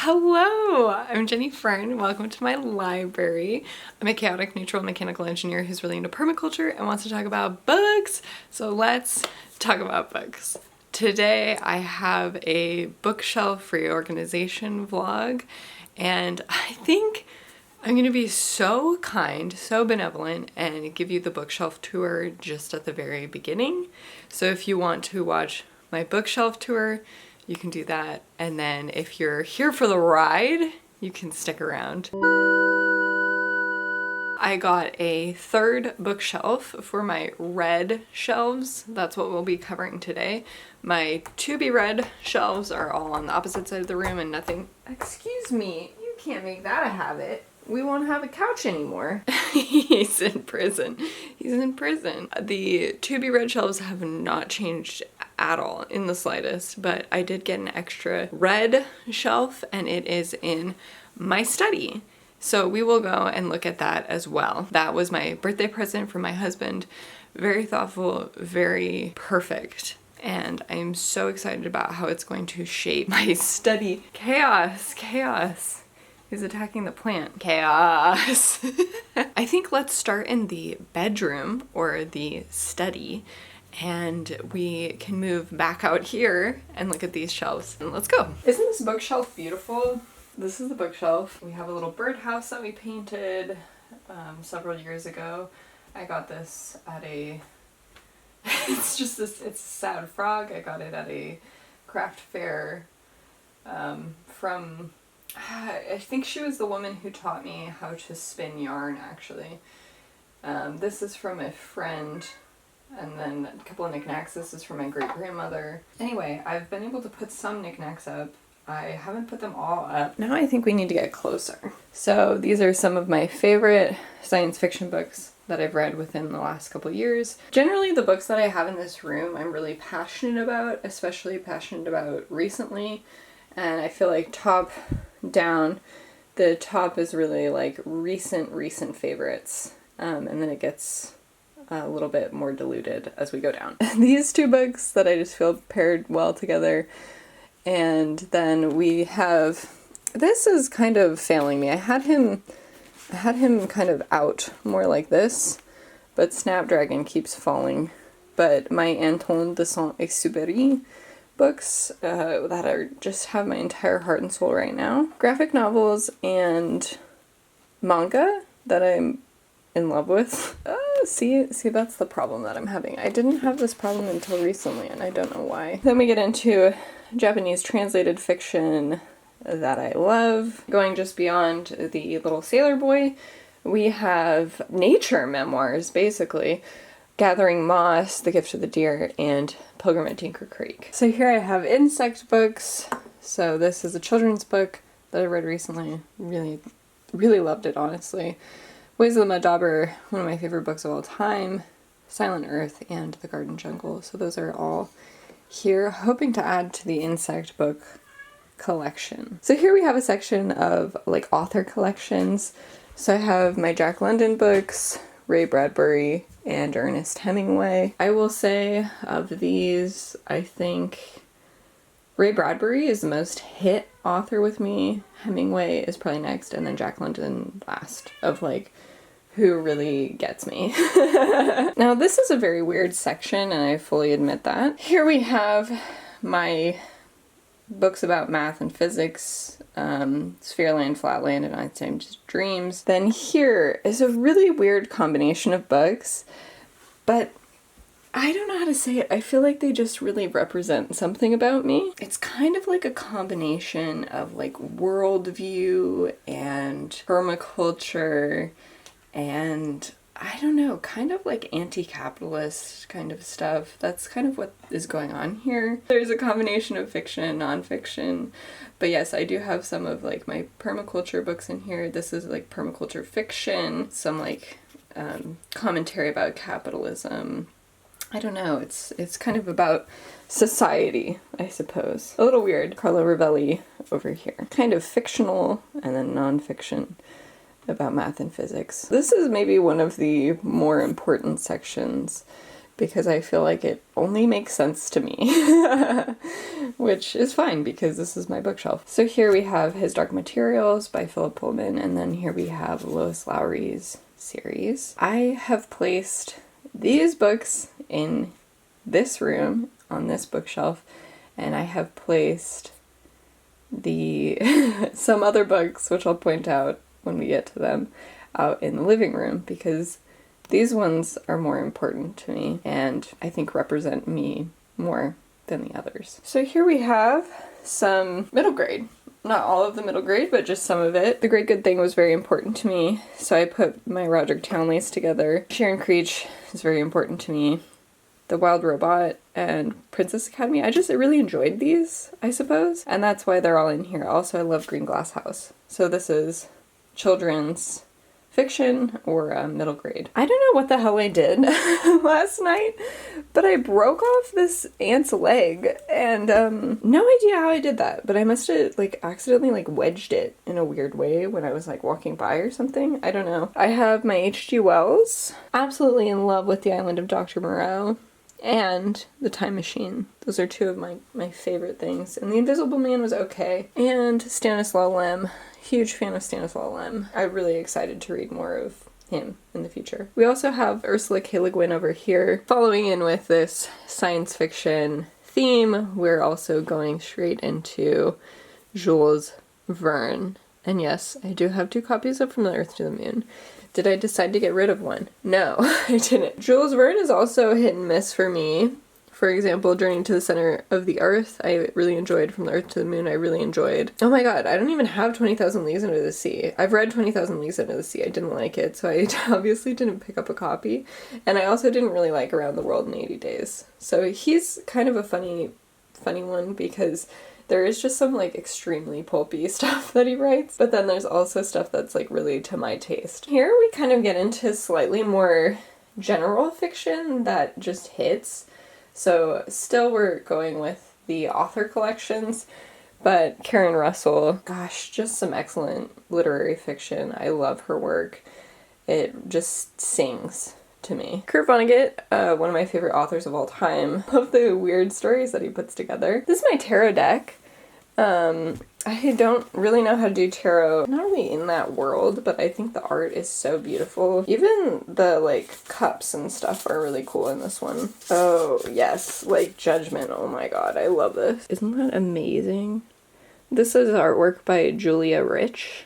Hello, I'm Jenny Fern. Welcome to my library. I'm a chaotic neutral mechanical engineer who's really into permaculture and wants to talk about books. So let's talk about books. Today I have a bookshelf reorganization vlog, and I think I'm gonna be so kind, so benevolent, and give you the bookshelf tour just at the very beginning. So if you want to watch my bookshelf tour, you can do that. And then if you're here for the ride, you can stick around. I got a third bookshelf for my red shelves. That's what we'll be covering today. My to be read shelves are all on the opposite side of the room and nothing. Excuse me, you can't make that a habit. We won't have a couch anymore. He's in prison. He's in prison. The to be read shelves have not changed at all in the slightest, but I did get an extra red shelf and it is in my study. So we will go and look at that as well. That was my birthday present from my husband. Very thoughtful, very perfect. And I'm so excited about how it's going to shape my study. Chaos, chaos. He's attacking the plant. Chaos. I think let's start in the bedroom or the study, and we can move back out here and look at these shelves. And let's go. Isn't this bookshelf beautiful? This is the bookshelf. We have a little birdhouse that we painted several years ago. I got this at a, it's a sad frog. I got it at a craft fair from, I think she was the woman who taught me how to spin yarn, actually. This is from a friend, and then a couple of knickknacks. This is from my great-grandmother. Anyway, I've been able to put some knickknacks up. I haven't put them all up. Now I think we need to get closer. So these are some of my favorite science fiction books that I've read within the last couple years. Generally, the books that I have in this room I'm really passionate about, especially passionate about recently. And I feel like top down, the top is really like recent favorites. And then it gets a little bit more diluted as we go down. These two books that I just feel paired well together. And then we have, this is kind of failing me. I had him kind of out more like this, but Snapdragon keeps falling. But my Antoine de Saint-Exupéry books that are just have my entire heart and soul right now. Graphic novels and manga that I'm in love with. See, that's the problem that I'm having. I didn't have this problem until recently, and I don't know why. Then we get into Japanese translated fiction that I love. Going just beyond the little sailor boy, we have nature memoirs, basically. Gathering Moss, The Gift of the Deer, and Pilgrim at Tinker Creek. So here I have insect books. So this is a children's book that I read recently. Really, really loved it, honestly. Ways of the Mud Dauber, one of my favorite books of all time. Silent Earth and The Garden Jungle. So those are all here, hoping to add to the insect book collection. So here we have a section of like author collections. So I have my Jack London books, Ray Bradbury, and Ernest Hemingway. I will say of these, I think Ray Bradbury is the most hit author with me. Hemingway is probably next, and then Jack London last of like who really gets me. Now this is a very weird section, and I fully admit that. Here we have my books about math and physics, Sphereland, Flatland, and Einstein's Dreams. Then here is a really weird combination of books, but I don't know how to say it. I feel like they just really represent something about me. It's kind of like a combination of like worldview and permaculture and I don't know, kind of like anti-capitalist kind of stuff. That's kind of what is going on here. There's a combination of fiction and nonfiction. But yes, I do have some of like my permaculture books in here. This is like permaculture fiction, some like commentary about capitalism. I don't know, it's kind of about society, I suppose. A little weird. Carlo Rovelli over here. Kind of fictional and then nonfiction about math and physics. This is maybe one of the more important sections because I feel like it only makes sense to me, which is fine because this is my bookshelf. So here we have His Dark Materials by Philip Pullman, and then here we have Lois Lowry's series. I have placed these books in this room on this bookshelf, and I have placed the some other books, which I'll point out when we get to them, out in the living room because these ones are more important to me and I think represent me more than the others. So here we have some middle grade. Not all of the middle grade, but just some of it. The Great Good Thing was very important to me, so I put my Roderick Townleys together. Sharon Creech is very important to me. The Wild Robot and Princess Academy. I really enjoyed these, I suppose. And that's why they're all in here. Also, I love Green Glass House. So this is children's fiction or middle grade. I don't know what the hell I did last night, but I broke off this ant's leg and no idea how I did that, but I must have accidentally wedged it in a weird way when I was walking by or something. I don't know. I have my H.G. Wells. Absolutely in love with The Island of Dr. Moreau and The Time Machine. Those are two of my favorite things. And The Invisible Man was okay. And Stanislaw Lem. Huge fan of Stanislaw Lem. I'm really excited to read more of him in the future. We also have Ursula K. Le Guin over here. Following in with this science fiction theme, we're also going straight into Jules Verne. And yes, I do have 2 copies of From the Earth to the Moon. Did I decide to get rid of one? No, I didn't. Jules Verne is also hit and miss for me. For example, Journey to the Center of the Earth, I really enjoyed. From the Earth to the Moon, I really enjoyed. Oh my god, I don't even have 20,000 Leagues Under the Sea. I've read 20,000 Leagues Under the Sea. I didn't like it, so I obviously didn't pick up a copy. And I also didn't really like Around the World in 80 Days. So he's kind of a funny one because there is just some extremely pulpy stuff that he writes, but then there's also stuff that's really to my taste. Here we kind of get into slightly more general fiction that just hits. So still we're going with the author collections, but Karen Russell, gosh, just some excellent literary fiction. I love her work. It just sings to me. Kurt Vonnegut, one of my favorite authors of all time. Love the weird stories that he puts together. This is my tarot deck. I don't really know how to do tarot. I'm not really in that world, but I think the art is so beautiful. Even the cups and stuff are really cool in this one. Oh yes, Judgment. Oh my god, I love this. Isn't that amazing? This is artwork by Julia Rich.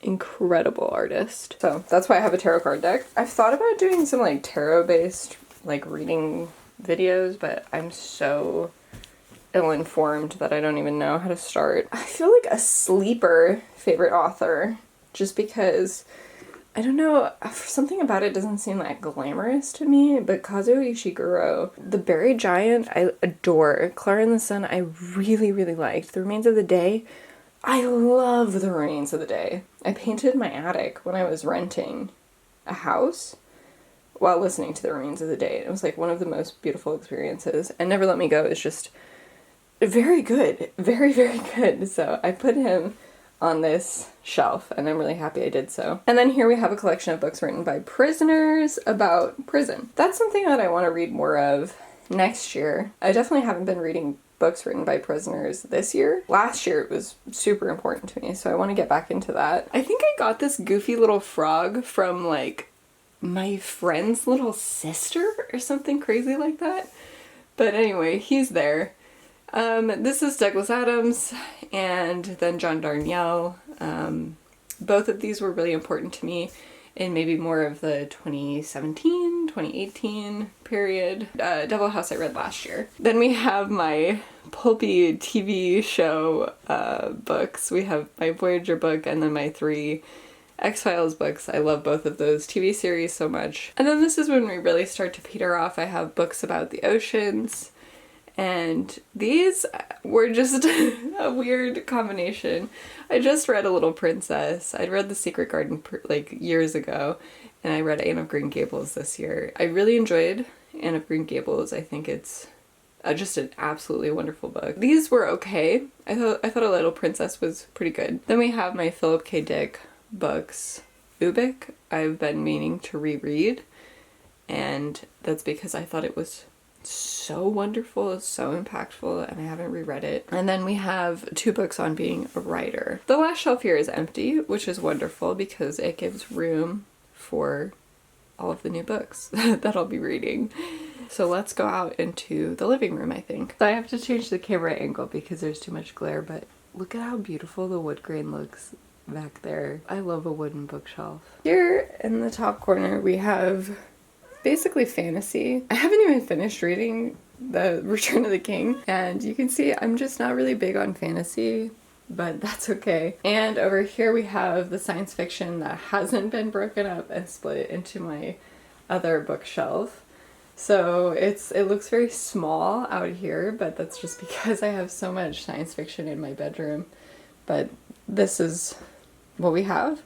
Incredible artist. So that's why I have a tarot card deck. I've thought about doing some tarot based reading videos, but I'm so ill-informed that I don't even know how to start. I feel like a sleeper favorite author just because I don't know, something about it doesn't seem that glamorous to me, but Kazuo Ishiguro, The Buried Giant, I adore. Clara in the Sun, I really, really liked. The Remains of the Day, I love The Remains of the Day. I painted my attic when I was renting a house while listening to The Remains of the Day. It was one of the most beautiful experiences, and Never Let Me Go is just very good. Very, very good. So I put him on this shelf and I'm really happy I did so. And then here we have a collection of books written by prisoners about prison. That's something that I want to read more of next year. I definitely haven't been reading books written by prisoners this year. Last year it was super important to me, so I want to get back into that. I think I got this goofy little frog from my friend's little sister or something crazy like that. But anyway, he's there. This is Douglas Adams and then John Darnielle. Both of these were really important to me in maybe more of the 2017, 2018 period. Devil House I read last year. Then we have my pulpy TV show books. We have my Voyager book and then my 3 X-Files books. I love both of those TV series so much. And then this is when we really start to peter off. I have books about the oceans. And these were just a weird combination. I just read A Little Princess. I'd read The Secret Garden years ago, and I read Anne of Green Gables this year. I really enjoyed Anne of Green Gables. I think it's just an absolutely wonderful book. These were okay. I thought A Little Princess was pretty good. Then we have my Philip K. Dick books. Ubik, I've been meaning to reread. and that's because I thought it was so wonderful, so impactful, and I haven't reread it. And then we have 2 books on being a writer. The last shelf here is empty, which is wonderful because it gives room for all of the new books that I'll be reading. So let's go out into the living room, I think. So I have to change the camera angle because there's too much glare, but look at how beautiful the wood grain looks back there. I love a wooden bookshelf. Here in the top corner we have basically fantasy. I haven't even finished reading The Return of the King, and you can see I'm just not really big on fantasy, but that's okay. And over here we have the science fiction that hasn't been broken up and split into my other bookshelf. So it looks very small out here, but that's just because I have so much science fiction in my bedroom. But this is what we have.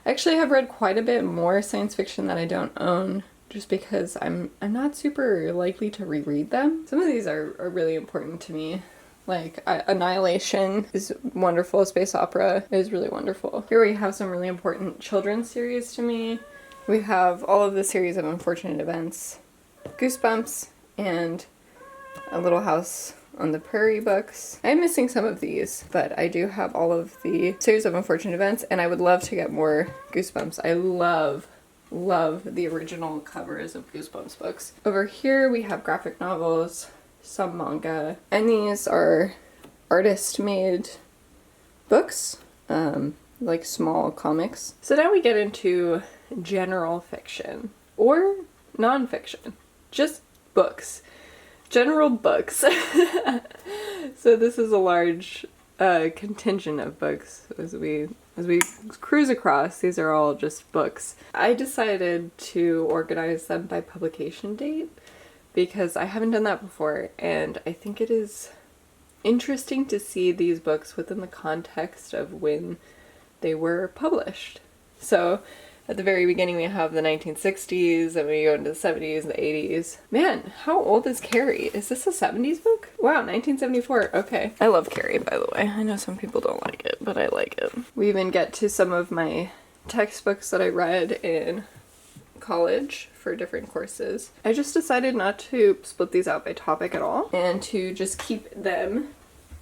I actually have read quite a bit more science fiction that I don't own, just because I'm not super likely to reread them. Some of these are really important to me. Like Annihilation is wonderful, space opera is really wonderful. Here we have some really important children's series to me. We have all of the series of Unfortunate Events, Goosebumps, and A Little House on the Prairie books. I'm missing some of these, but I do have all of the series of Unfortunate Events, and I would love to get more Goosebumps. I love the original covers of Goosebumps books. Over here we have graphic novels, some manga, and these are artist-made books, like small comics. So now we get into general fiction, or non-fiction, just books. General books. So this is a large contingent of books as we cruise across. These are all just books. I decided to organize them by publication date because I haven't done that before, and I think it is interesting to see these books within the context of when they were published. So at the very beginning we have the 1960s, and we go into the 70s and the 80s. Man, how old is Carrie? Is this a 70s book? Wow, 1974. Okay. I love Carrie, by the way. I know some people don't like it, but I like it. We even get to some of my textbooks that I read in college for different courses. I just decided not to split these out by topic at all and to just keep them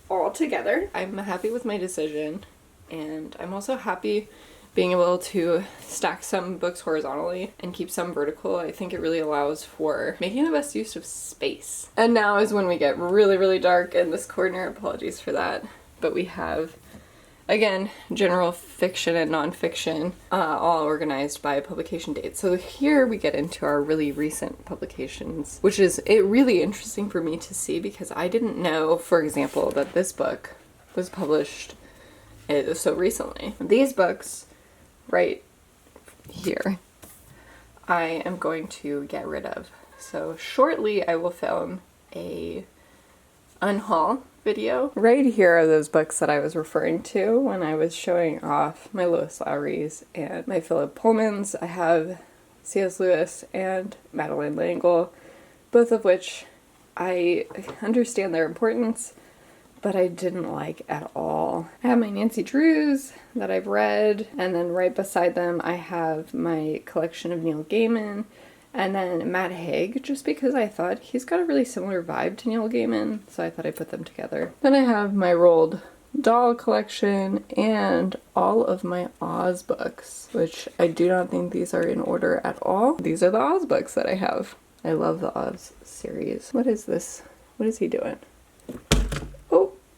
all together. I'm happy with my decision, and I'm also happy being able to stack some books horizontally and keep some vertical. I think it really allows for making the best use of space. And now is when we get really, really dark in this corner. Apologies for that. But we have, again, general fiction and nonfiction, all organized by publication date. So here we get into our really recent publications, which is really interesting for me to see because I didn't know, for example, that this book was published so recently. These books right here I am going to get rid of. So shortly I will film a unhaul video. Right here are those books that I was referring to when I was showing off my Lois Lowry's and my Philip Pullmans. I have C.S. Lewis and Madeleine L'Engle, both of which I understand their importance, but I didn't like at all. I have my Nancy Drews that I've read, and then right beside them I have my collection of Neil Gaiman, and then Matt Haig, just because I thought he's got a really similar vibe to Neil Gaiman, so I thought I'd put them together. Then I have my Roald Dahl collection and all of my Oz books, which I do not think these are in order at all. These are the Oz books that I have. I love the Oz series. What is this? What is he doing?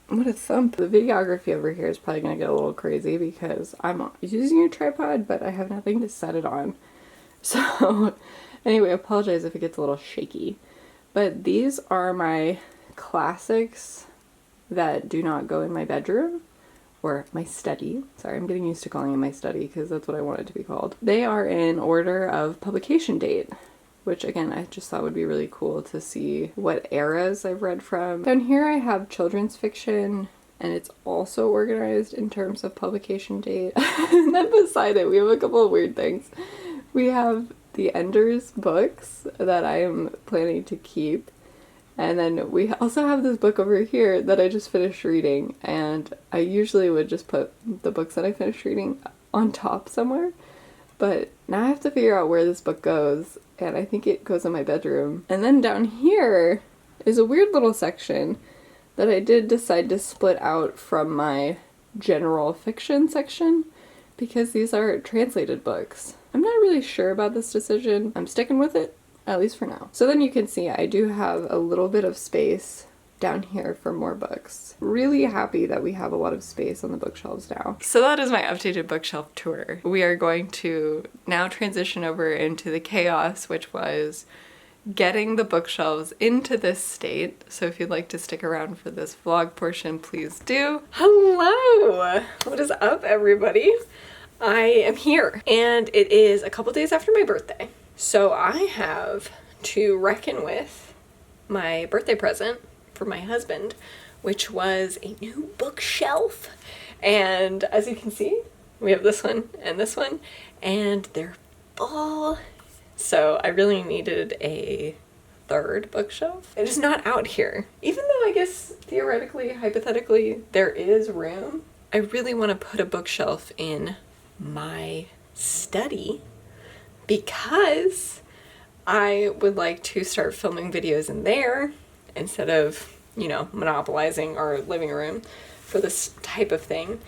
What a thump. The videography over here is probably going to get a little crazy because I'm using a tripod, but I have nothing to set it on. So anyway, I apologize if it gets a little shaky. But these are my classics that do not go in my bedroom or my study. Sorry, I'm getting used to calling it my study because that's what I want it to be called. They are in order of publication date, which again, I just thought would be really cool to see what eras I've read from. Down here I have children's fiction, and it's also organized in terms of publication date. And then beside it, we have a couple of weird things. We have the Enders books that I am planning to keep. And then we also have this book over here that I just finished reading, and I usually would just put the books that I finished reading on top somewhere. But now I have to figure out where this book goes. and I think it goes in my bedroom. And then down here is a weird little section that I did decide to split out from my general fiction section because these are translated books. I'm not really sure about this decision. I'm sticking with it, at least for now. So then you can see I do have a little bit of space down here for more books. Really happy that we have a lot of space on the bookshelves now. So that is my updated bookshelf tour. We are going to now transition over into the chaos, which was getting the bookshelves into this state. So if you'd like to stick around for this vlog portion, please do. Hello! What is up, everybody? I am here, and it is a couple days after my birthday. So I have to reckon with my birthday present for my husband, which was a new bookshelf. And as you can see, we have this one, and they're full. So I really needed a third bookshelf. It is not out here. Even though I guess theoretically, hypothetically, there is room, I really want to put a bookshelf in my study because I would like to start filming videos in there instead of, you know, monopolizing our living room for this type of thing.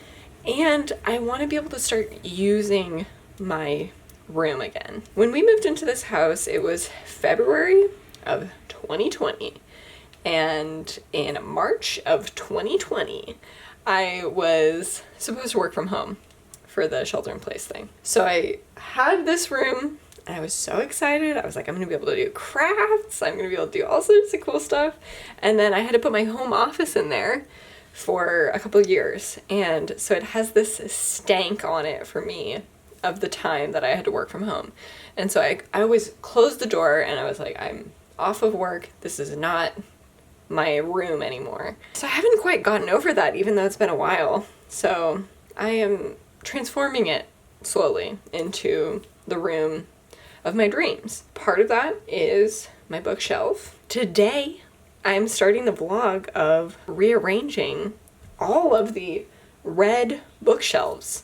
And I want to be able to start using my room again. When we moved into this house, it was February of 2020. And in March of 2020, I was supposed to work from home for the shelter in place thing. So I had this room and I was so excited. I was like, I'm gonna be able to do crafts. I'm gonna be able to do all sorts of cool stuff. And then I had to put my home office in there for a couple of years. And so it has this stank on it for me of the time that I had to work from home. And so I always closed the door and I was like, I'm off of work. This is not my room anymore. So I haven't quite gotten over that, even though it's been a while. So I am transforming it slowly into the room of my dreams. Part of that is my bookshelf. Today, I'm starting the vlog of rearranging all of the red bookshelves.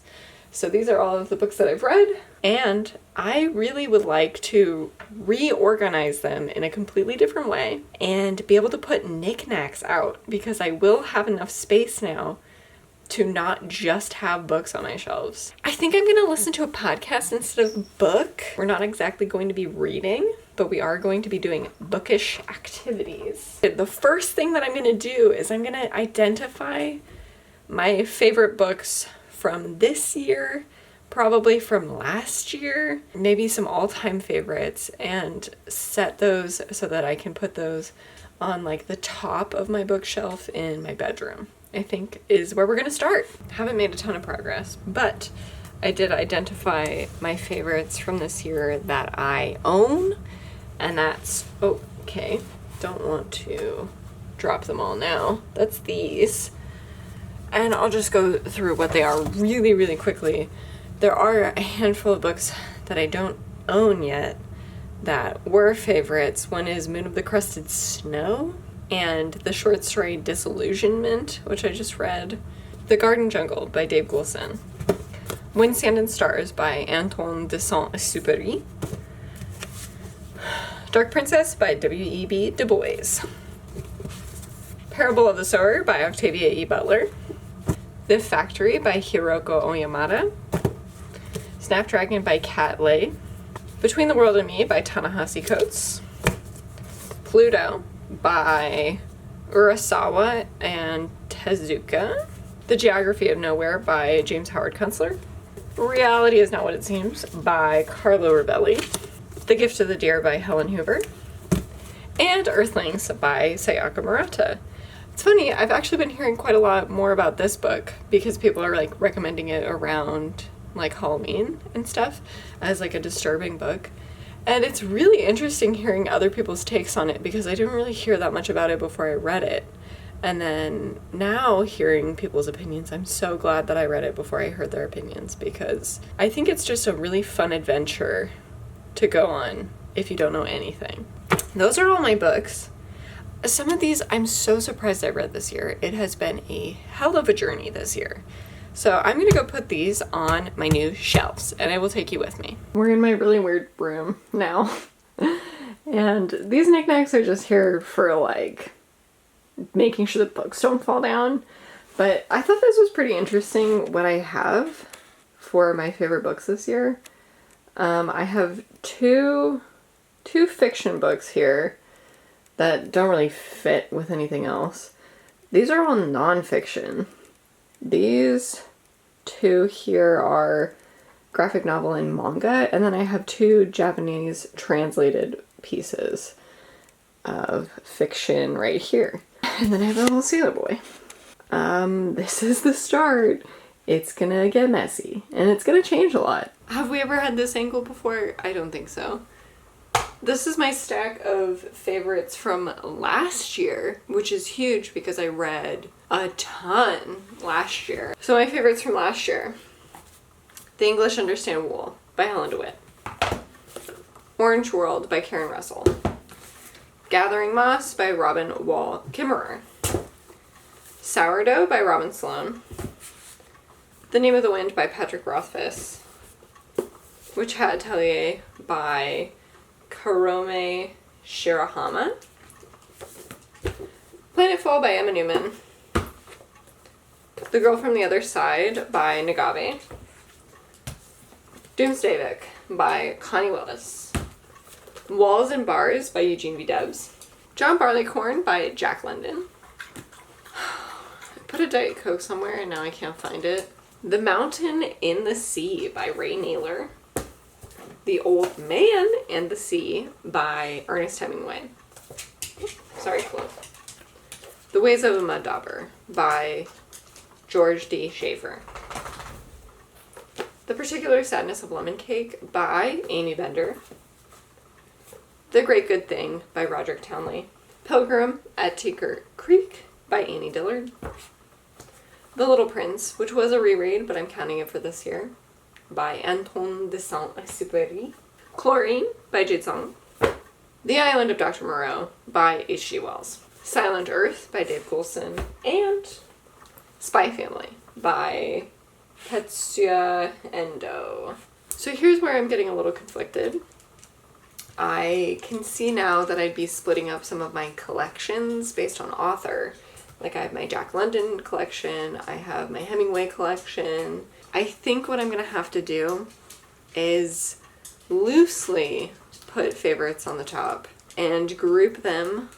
So these are all of the books that I've read, and I really would like to reorganize them in a completely different way and be able to put knickknacks out because I will have enough space now to not just have books on my shelves. I think I'm going to listen to a podcast instead of a book. We're not exactly going to be reading, but we are going to be doing bookish activities. The first thing that I'm going to do is I'm going to identify my favorite books from this year, probably from last year, maybe some all-time favorites, and set those so that I can put those on like the top of my bookshelf in my bedroom. I think is where we're gonna start. Haven't made a ton of progress, but I did identify my favorites from this year that I own, and that's, oh, okay, don't want to drop them all now. That's these. And I'll just go through what they are really, really quickly. There are a handful of books that I don't own yet that were favorites. One is Moon of the Crusted Snow, and the short story Disillusionment, which I just read. The Garden Jungle by Dave Goulson. Wind, Sand, and Stars by Antoine de Saint-Exupéry. Dark Princess by W.E.B. Du Bois. Parable of the Sower by Octavia E. Butler. The Factory by Hiroko Oyamada. Snapdragon by Kat Leigh. Between the World and Me by Ta-Nehisi Coates. Pluto by Urasawa and Tezuka. The Geography of Nowhere by James Howard Kunstler. Reality is Not What It Seems by Carlo Rovelli. The Gift of the Deer by Helen Hoover. And Earthlings by Sayaka Murata. It's funny, I've actually been hearing quite a lot more about this book because people are like recommending it around like Halloween and stuff as like a disturbing book. And it's really interesting hearing other people's takes on it because I didn't really hear that much about it before I read it. And then now hearing people's opinions, I'm so glad that I read it before I heard their opinions because I think it's just a really fun adventure to go on if you don't know anything. Those are all my books. Some of these I'm so surprised I read this year. It has been a hell of a journey this year. So I'm gonna go put these on my new shelves and I will take you with me. We're in my really weird room now. And these knickknacks are just here for like making sure the books don't fall down. But I thought this was pretty interesting what I have for my favorite books this year. I have two fiction books here that don't really fit with anything else. These are all nonfiction. These two here are graphic novel and manga, and then I have two Japanese translated pieces of fiction right here. And then I have a little sailor boy. This is the start. It's gonna get messy, and it's gonna change a lot. Have we ever had this angle before? I don't think so. This is my stack of favorites from last year, which is huge because I read a ton last year. So my favorites from last year. The English Understand Wool by Helen DeWitt. Orange World by Karen Russell. Gathering Moss by Robin Wall Kimmerer. Sourdough by Robin Sloan. The Name of the Wind by Patrick Rothfuss. Witch Hat Atelier by Karome Shirahama. Planetfall by Emma Newman. The Girl from the Other Side by Nagabe. Doomsday by Connie Willis. Walls and Bars by Eugene V. Debs. John Barleycorn by Jack London. I put a Diet Coke somewhere and now I can't find it. The Mountain in the Sea by Ray Naylor. The Old Man and the Sea by Ernest Hemingway. Sorry, Flo. The Ways of a Mud Dauber by George D. Schaefer. The Particular Sadness of Lemon Cake by Amy Bender. The Great Good Thing by Roderick Townley. Pilgrim at Tinker Creek by Annie Dillard. The Little Prince, which was a reread, but I'm counting it for this year, by Antoine de Saint-Exupéry. Chlorine by Jade Song. The Island of Dr. Moreau by H.G. Wells. Silent Earth by Dave Coulson. And Spy Family by Tetsuya Endo. So here's where I'm getting a little conflicted. I can see now that I'd be splitting up some of my collections based on author. Like I have my Jack London collection, I have my Hemingway collection. I think what I'm gonna have to do is loosely put favorites on the top and group them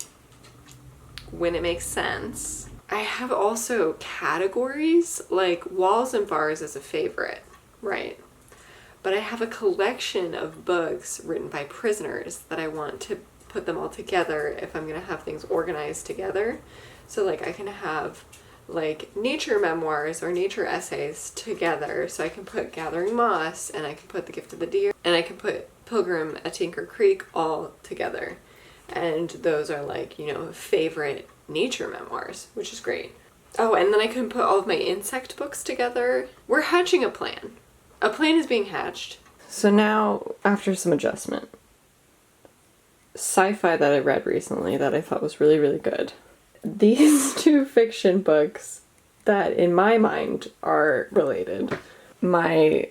when it makes sense. I have also categories, like Walls and Bars is a favorite, right? But I have a collection of books written by prisoners that I want to put them all together if I'm gonna have things organized together. So like I can have like nature memoirs or nature essays together, so I can put Gathering Moss and I can put The Gift of the Deer and I can put Pilgrim at Tinker Creek all together. And those are like, you know, favorite nature memoirs, which is great. Oh, and then I can put all of my insect books together. We're hatching a plan. A plan is being hatched. So now, after some adjustment, sci-fi that I read recently that I thought was really, really good. These two fiction books that in my mind are related. My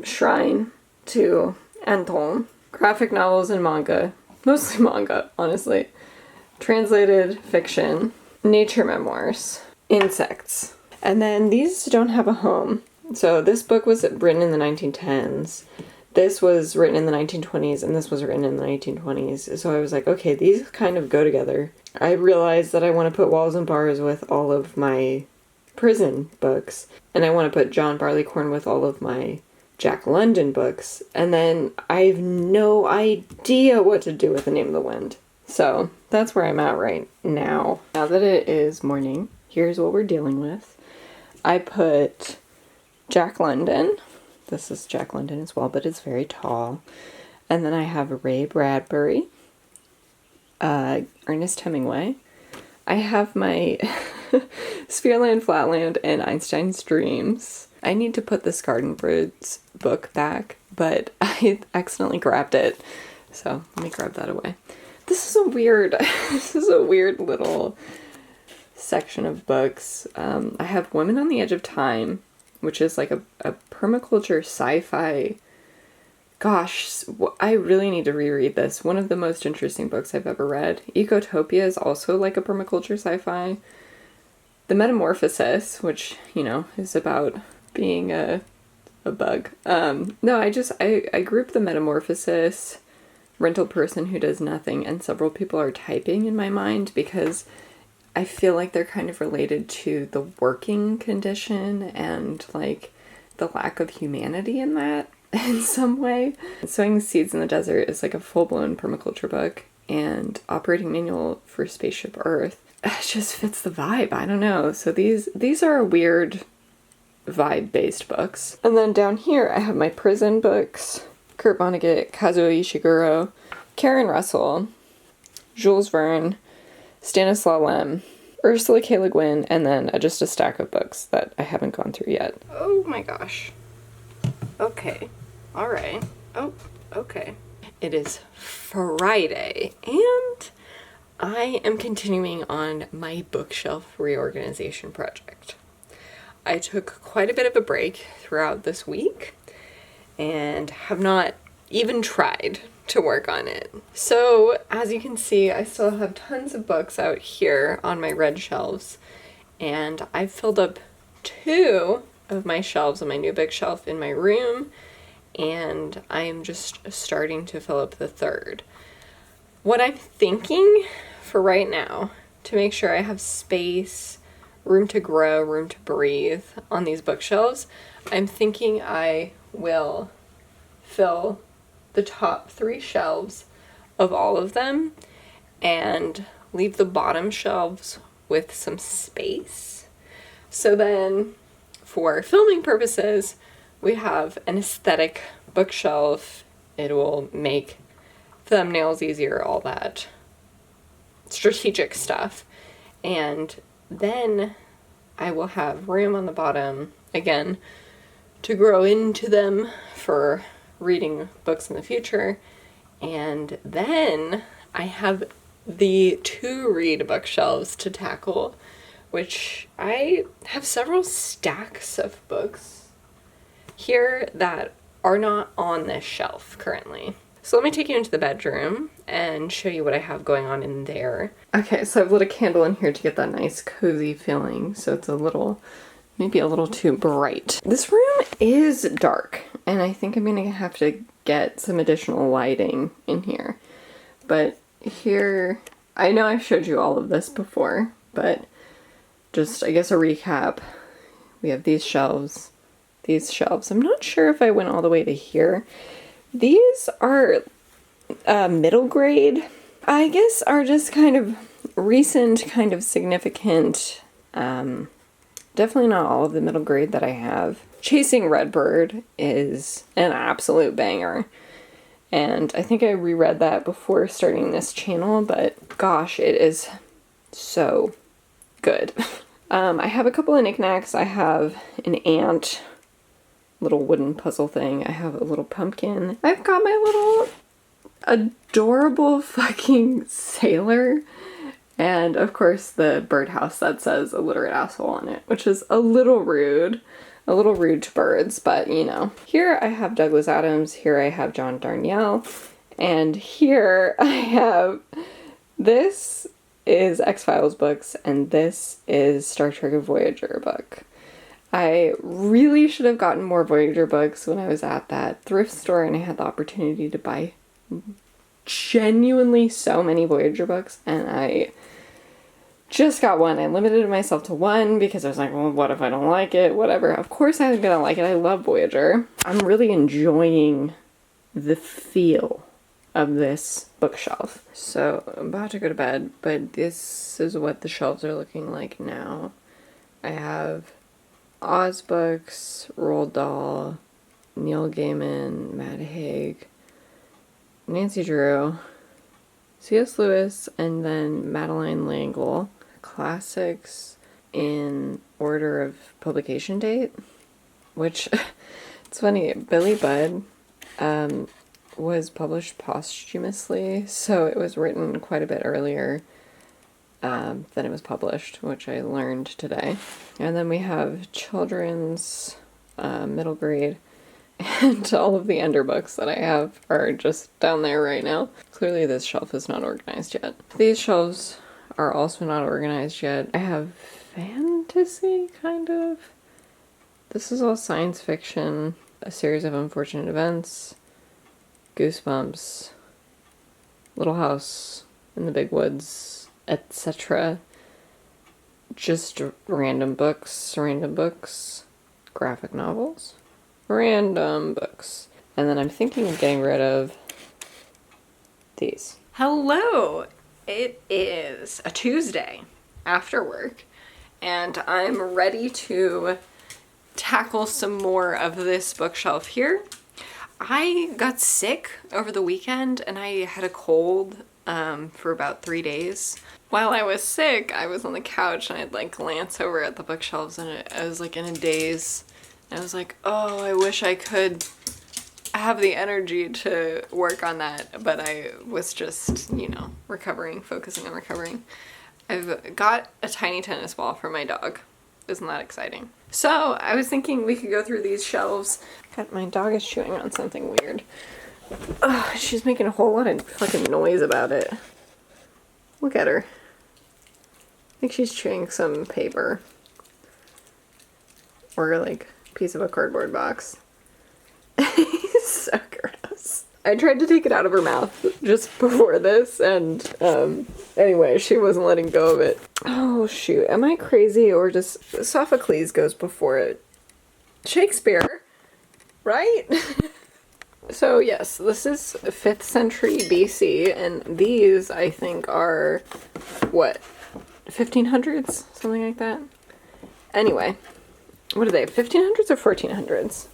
shrine to Anton, graphic novels and manga, mostly manga, honestly, translated fiction, nature memoirs, insects. And then these don't have a home. So this book was written in the 1910s. This was written in the 1920s, and this was written in the 1920s. So I was like, okay, these kind of go together. I realized that I want to put Walls and Bars with all of my prison books, and I want to put John Barleycorn with all of my Jack London books, and then I have no idea what to do with The Name of the Wind. So that's where I'm at right now. Now that it is morning, here's what we're dealing with. I put Jack London. This is Jack London as well, but it's very tall. And then I have Ray Bradbury, Ernest Hemingway. I have my Sphereland, Flatland, and Einstein's Dreams. I need to put this Garden Birds book back, but I accidentally grabbed it. So let me grab that away. This is a weird little section of books. I have Women on the Edge of Time, which is like a permaculture sci-fi Gosh, I really need to reread this. One of the most interesting books I've ever read. Ecotopia is also like a permaculture sci-fi. The Metamorphosis, which, you know, is about being a bug. No, I grouped The Metamorphosis, Rental Person Who Does Nothing, and Several People Are Typing in my mind because I feel like they're kind of related to the working condition and like the lack of humanity in that in some way. Sowing Seeds in the Desert is like a full-blown permaculture book, and Operating Manual for Spaceship Earth, it just fits the vibe. I don't know. So these are weird vibe-based books. And then down here I have my prison books. Kurt Vonnegut, Kazuo Ishiguro, Karen Russell, Jules Verne, Stanislaw Lem, Ursula K. Le Guin, and then just a stack of books that I haven't gone through yet. Oh my gosh. Okay. All right. Oh, okay. It is Friday, and I am continuing on my bookshelf reorganization project. I took quite a bit of a break throughout this week and have not even tried to work on it. So, as you can see, I still have tons of books out here on my red shelves, and I've filled up 2 of my shelves on my new bookshelf in my room, and I am just starting to fill up the 3rd. What I'm thinking for right now, to make sure I have space, room to grow, room to breathe on these bookshelves, I'm thinking I will fill the top 3 shelves of all of them and leave the bottom shelves with some space. So then, for filming purposes, we have an aesthetic bookshelf. It will make thumbnails easier, all that strategic stuff. And then I will have room on the bottom, again, to grow into them for reading books in the future. And then I have the to-read bookshelves to tackle, which I have several stacks of books here that are not on this shelf currently. So let me take you into the bedroom and show you what I have going on in there. Okay, so I've lit a candle in here to get that nice cozy feeling, so it's maybe a little too bright. This room is dark, and I think I'm gonna have to get some additional lighting in here. But here, I know I've showed you all of this before, but just, I guess, a recap. We have these shelves. I'm not sure if I went all the way to here. These are middle grade, I guess, are just kind of recent, kind of significant, definitely not all of the middle grade that I have. Chasing Redbird is an absolute banger, and I think I reread that before starting this channel, but gosh, it is so good. I have a couple of knickknacks. I have an ant little wooden puzzle thing. I have a little pumpkin. I've got my little adorable fucking sailor. And of course the birdhouse that says illiterate asshole on it, which is a little rude to birds, but you know. Here I have Douglas Adams, here I have John Darnielle, and here I have, this is X-Files books, and this is Star Trek Voyager book. I really should have gotten more Voyager books when I was at that thrift store and I had the opportunity to buy genuinely so many Voyager books, and I just got one. I limited myself to one because I was like, well, what if I don't like it? Whatever. Of course I'm gonna like it. I love Voyager. I'm really enjoying the feel of this bookshelf. So I'm about to go to bed, but this is what the shelves are looking like now. I have Oz books, Roald Dahl, Neil Gaiman, Matt Haig, Nancy Drew, C.S. Lewis, and then Madeline L'Engle. Classics in order of publication date, which, it's funny, Billy Budd was published posthumously, so it was written quite a bit earlier than it was published, which I learned today. And then we have children's middle grade, And all of the Ender books that I have are just down there right now. Clearly this shelf is not organized yet. These shelves are also not organized yet. I have fantasy, kind of. This is all science fiction, a series of unfortunate events, Goosebumps, Little House in the Big Woods, etc. Just random books, graphic novels, random books. And then I'm thinking of getting rid of these. Hello! It is a Tuesday after work, and I'm ready to tackle some more of this bookshelf here. I got sick over the weekend and I had a cold for about 3 days. While I was sick, I was on the couch and I'd like glance over at the bookshelves and I was like in a daze. I was like, oh, I wish I could have the energy to work on that, but I was just, you know, focusing on recovering. I've got a tiny tennis ball for my dog. Isn't that exciting? So I was thinking we could go through these shelves. God, my dog is chewing on something weird. Ugh, she's making a whole lot of fucking noise about it. Look at her. I think she's chewing some paper. Or like a piece of a cardboard box. So gross. I tried to take it out of her mouth just before this, and anyway, she wasn't letting go of it. Oh shoot, am I crazy or just Sophocles goes before it? Shakespeare, right? So yes, this is 5th century BC, and these I think are, what, 1500s? Something like that? Anyway, what are they, 1500s or 1400s?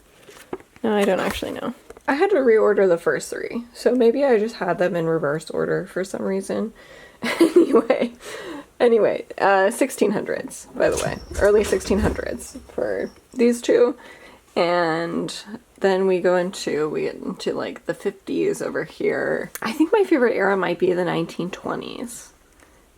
No, I don't actually know. I had to reorder the first 3, so maybe I just had them in reverse order for some reason. Anyway, 1600s, by the way. Early 1600s for these 2. And then we get into like the 50s over here. I think my favorite era might be the 1920s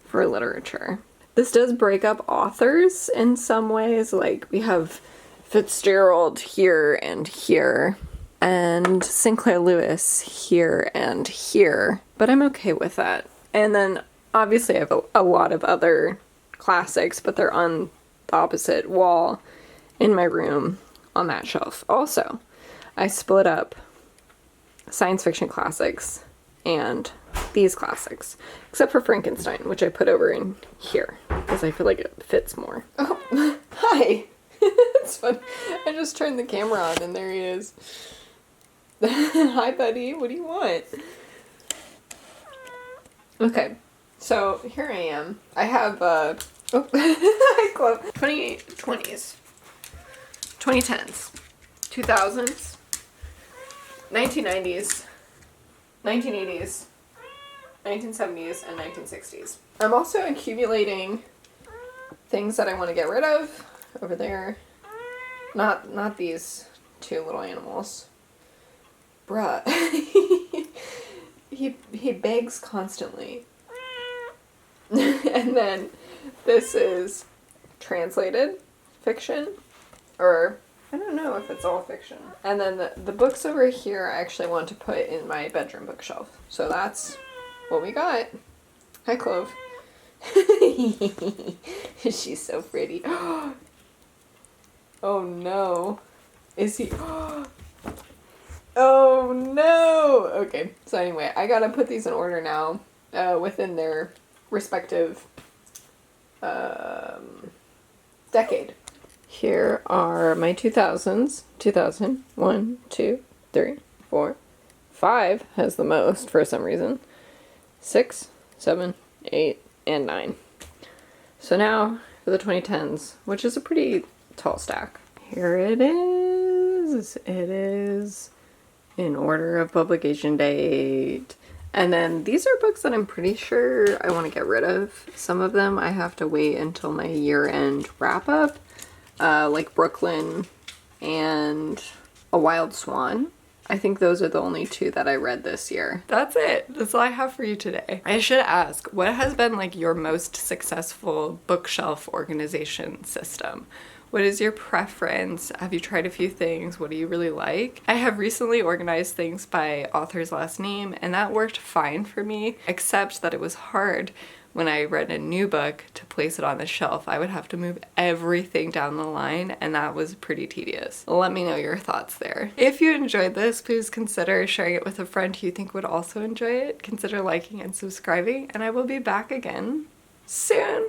for literature. This does break up authors in some ways. Like we have Fitzgerald here and here, and Sinclair Lewis here and here, but I'm okay with that. And then obviously I have a lot of other classics, but they're on the opposite wall in my room on that shelf. Also, I split up science fiction classics and these classics, except for Frankenstein, which I put over in here because I feel like it fits more. Oh, hi! It's fun. I just turned the camera on and there he is. Hi, buddy. What do you want? Okay, so here I am. I have, hi, Chloe. 2020s, 2010s, 2000s, 1990s, 1980s, 1970s, and 1960s. I'm also accumulating things that I want to get rid of over there. Not these 2 little animals. Bruh. He begs constantly. And then this is translated fiction, or I don't know if it's all fiction. And then the books over here I actually want to put in my bedroom bookshelf. So that's what we got. Hi, Clove. She's so pretty. Oh no. Is he? Oh no! Okay, so anyway, I gotta put these in order now, within their respective, decade. Here are my 2000s. 2000, 1, 2, 3, 4, 5 has the most for some reason. 6, 7, 8, and 9. So now for the 2010s, which is a pretty tall stack. Here it is. It is in order of publication date. And then these are books that I'm pretty sure I want to get rid of. Some of them I have to wait until my year-end wrap-up, like Brooklyn and A Wild Swan. I think those are the only 2 that I read this year. That's it. That's all I have for you today. I should ask, what has been like your most successful bookshelf organization system? What is your preference? Have you tried a few things? What do you really like? I have recently organized things by author's last name, and that worked fine for me, except that it was hard when I read a new book to place it on the shelf. I would have to move everything down the line, and that was pretty tedious. Let me know your thoughts there. If you enjoyed this, please consider sharing it with a friend who you think would also enjoy it. Consider liking and subscribing, and I will be back again soon.